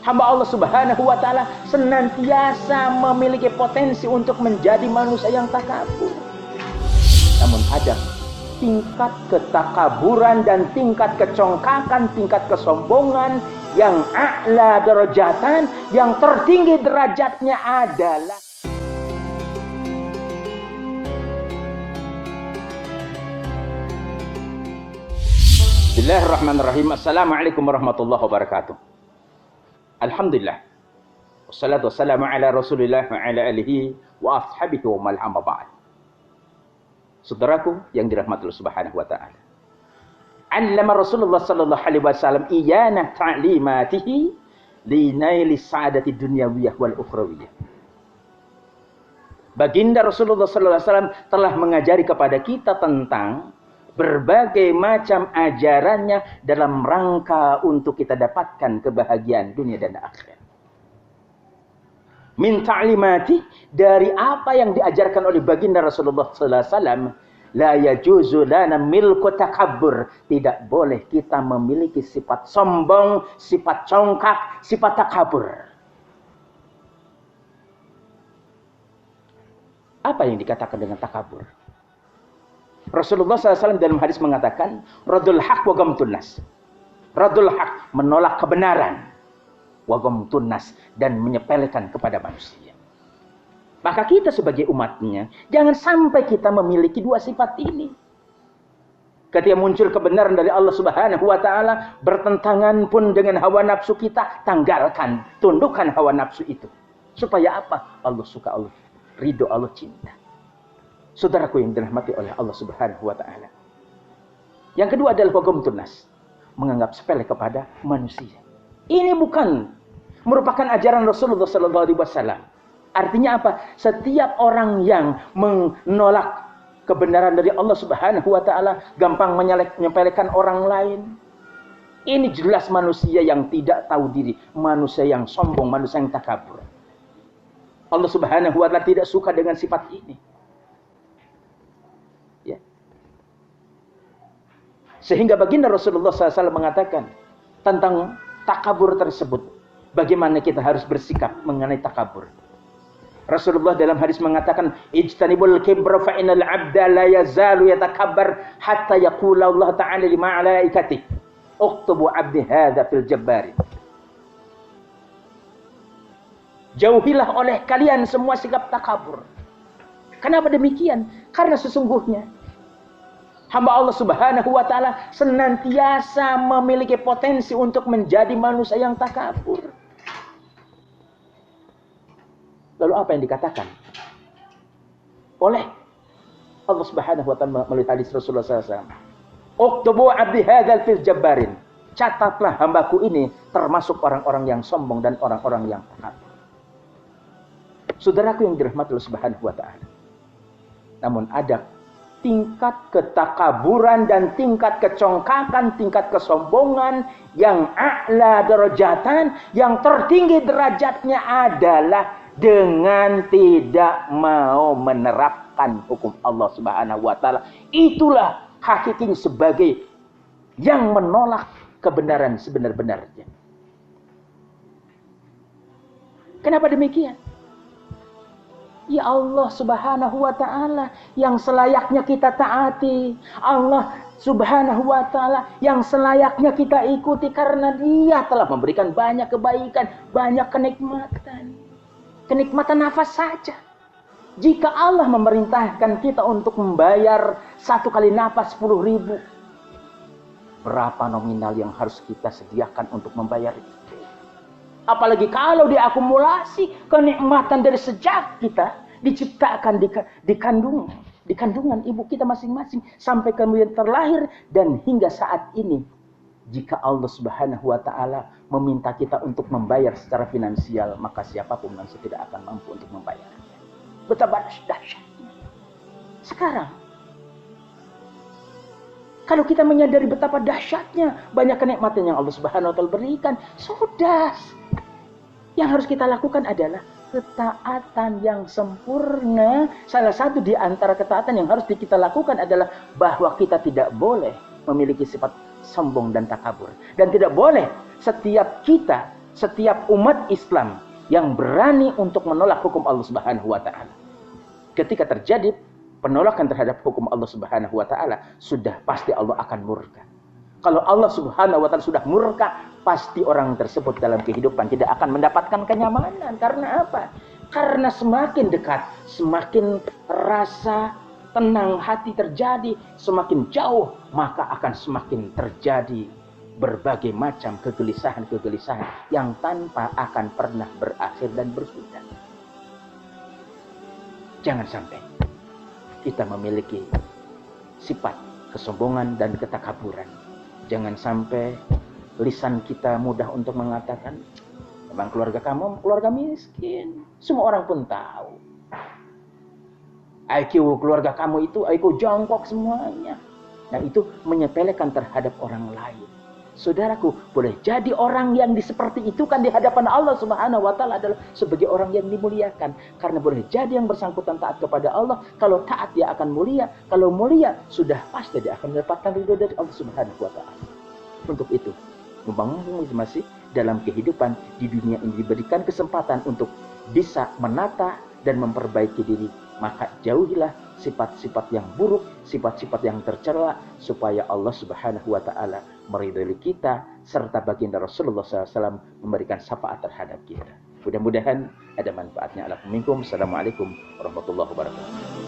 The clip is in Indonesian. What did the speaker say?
Hamba Allah Subhanahu wa Ta'ala senantiasa memiliki potensi untuk menjadi manusia yang takabur. Namun ada tingkat ketakaburan dan tingkat kecongkakan, tingkat kesombongan yang a'la darajatan, yang tertinggi derajatnya adalah Bismillahirrahmanirrahim. Assalamualaikum warahmatullahi wabarakatuh. Alhamdulillah. Wassalatu wassalamu ala Rasulillah wa ala alihi wa ashabihi wa man amma ba'd. Saudaraku yang dirahmati Allah Subhanahu wa taala. Allama Rasulullah sallallahu alaihi wasallam iyana ta'limatihi li naili sa'adati dunyawiyah wal ukhrawiyah. Baginda Rasulullah sallallahu alaihi wasallam telah mengajari kepada kita tentang berbagai macam ajarannya dalam rangka untuk kita dapatkan kebahagiaan dunia dan akhirat. Min ta'limati, dari apa yang diajarkan oleh baginda Rasulullah sallallahu alaihi wasallam, la yajuzu lana milku takabbur, tidak boleh kita memiliki sifat sombong, sifat congkak, sifat takabur. Apa yang dikatakan dengan takabur? Rasulullah SAW dalam hadis mengatakan, radul haq wa ghamtun nas. Radul haq, menolak kebenaran, wa ghamtun nas, dan menyepelekan kepada manusia. Maka kita sebagai umatnya, jangan sampai kita memiliki dua sifat ini. Ketika muncul kebenaran dari Allah Subhanahu wa taala, bertentangan pun dengan hawa nafsu kita, tanggalkan, tundukkan hawa nafsu itu. Supaya apa? Allah suka, Allah ridho, Allah cinta. Saudaraku yang dirahmati oleh Allah Subhanahu wa taala. Yang kedua adalah waghamtun nas, menganggap sepele kepada manusia. Ini bukan merupakan ajaran Rasulullah sallallahu alaihi wasallam. Artinya apa? Setiap orang yang menolak kebenaran dari Allah Subhanahu wa taala, gampang menyepelekan orang lain. Ini jelas manusia yang tidak tahu diri, manusia yang sombong, manusia yang takabur. Allah Subhanahu wa taala tidak suka dengan sifat ini. Sehingga baginda Rasulullah SAW mengatakan tentang takabur tersebut, bagaimana kita harus bersikap mengenai takabur. Rasulullah dalam hadis mengatakan, ijtanibul kibra fa innal 'abda la yazalu yatakabbar hatta yaqula Allah ta'ala li malaikati uktubu 'abdi hadza fil jabbari. Jauhilah oleh kalian semua sikap takabur. Kenapa demikian? Karena sesungguhnya hamba Allah Subhanahu wa taala senantiasa memiliki potensi untuk menjadi manusia yang takabur. Lalu apa yang dikatakan oleh Allah Subhanahu wa taala melalui hadis Rasulullah SAW? Uktubu 'abdi hadzal fil jabbarin. Catatlah hambaku ini termasuk orang-orang yang sombong dan orang-orang yang takabur. Saudaraku yang dirahmati Allah Subhanahu wa taala. Namun ada tingkat ketakaburan dan tingkat kecongkakan, tingkat kesombongan yang a'la darajatan, yang tertinggi derajatnya adalah dengan tidak mau menerapkan hukum Allah Subhanahu wa taala. Itulah hakikinya sebagai yang menolak kebenaran sebenar-benarnya. Kenapa demikian? Ya Allah Subhanahu wa ta'ala yang selayaknya kita taati. Allah Subhanahu wa ta'ala yang selayaknya kita ikuti karena Dia telah memberikan banyak kebaikan, banyak kenikmatan. Kenikmatan nafas saja. Jika Allah memerintahkan kita untuk membayar satu kali nafas 10.000, berapa nominal yang harus kita sediakan untuk membayar itu? Apalagi kalau diakumulasi kenikmatan dari sejak kita diciptakan di kandungan ibu kita masing-masing sampai kemudian terlahir dan hingga saat ini. Jika Allah Subhanahu wa taala meminta kita untuk membayar secara finansial, maka siapapun manusia tidak akan mampu untuk membayarnya. Betapa dahsyatnya. Sekarang kalau kita menyadari betapa dahsyatnya banyak kenikmatan yang Allah Subhanahu wa taala berikan, sudah. Yang harus kita lakukan adalah ketaatan yang sempurna. Salah satu di antara ketaatan yang harus kita lakukan adalah bahwa kita tidak boleh memiliki sifat sombong dan takabur. Dan tidak boleh setiap kita setiap umat Islam yang berani untuk menolak hukum Allah Subhanahu wa taala. Ketika terjadi penolakan terhadap hukum Allah Subhanahu wa taala, sudah pasti Allah akan murka. Kalau Allah Subhanahu wa taala sudah murka, pasti orang tersebut dalam kehidupan tidak akan mendapatkan kenyamanan. Karena apa? Karena semakin dekat, semakin rasa tenang hati terjadi, semakin jauh, maka akan semakin terjadi berbagai macam kegelisahan-kegelisahan yang tanpa akan pernah berakhir dan bersudah. Jangan sampai kita memiliki sifat kesombongan dan ketakaburan. Jangan sampai lisan kita mudah untuk mengatakan, memang keluarga kamu keluarga miskin. Semua orang pun tahu. IQ keluarga kamu itu IQ jongkok semuanya. Nah, itu menyepelekan terhadap orang lain. Saudaraku, boleh jadi orang yang seperti itu kan di hadapan Allah Subhanahu wa taala adalah sebagai orang yang dimuliakan. Karena boleh jadi yang bersangkutan taat kepada Allah, kalau taat dia akan mulia, kalau mulia sudah pasti dia akan mendapatkan ridho dari Allah Subhanahu wa taala. Untuk itu, membangun masih dalam kehidupan di dunia ini diberikan kesempatan untuk bisa menata dan memperbaiki diri, maka jauhilah sifat-sifat yang buruk, sifat-sifat yang tercela, supaya Allah Subhanahu wa taala meridhoi kita serta baginda Rasulullah SAW memberikan syafaat terhadap kita. Mudah-mudahan ada manfaatnya. Assalamualaikum warahmatullahi wabarakatuh.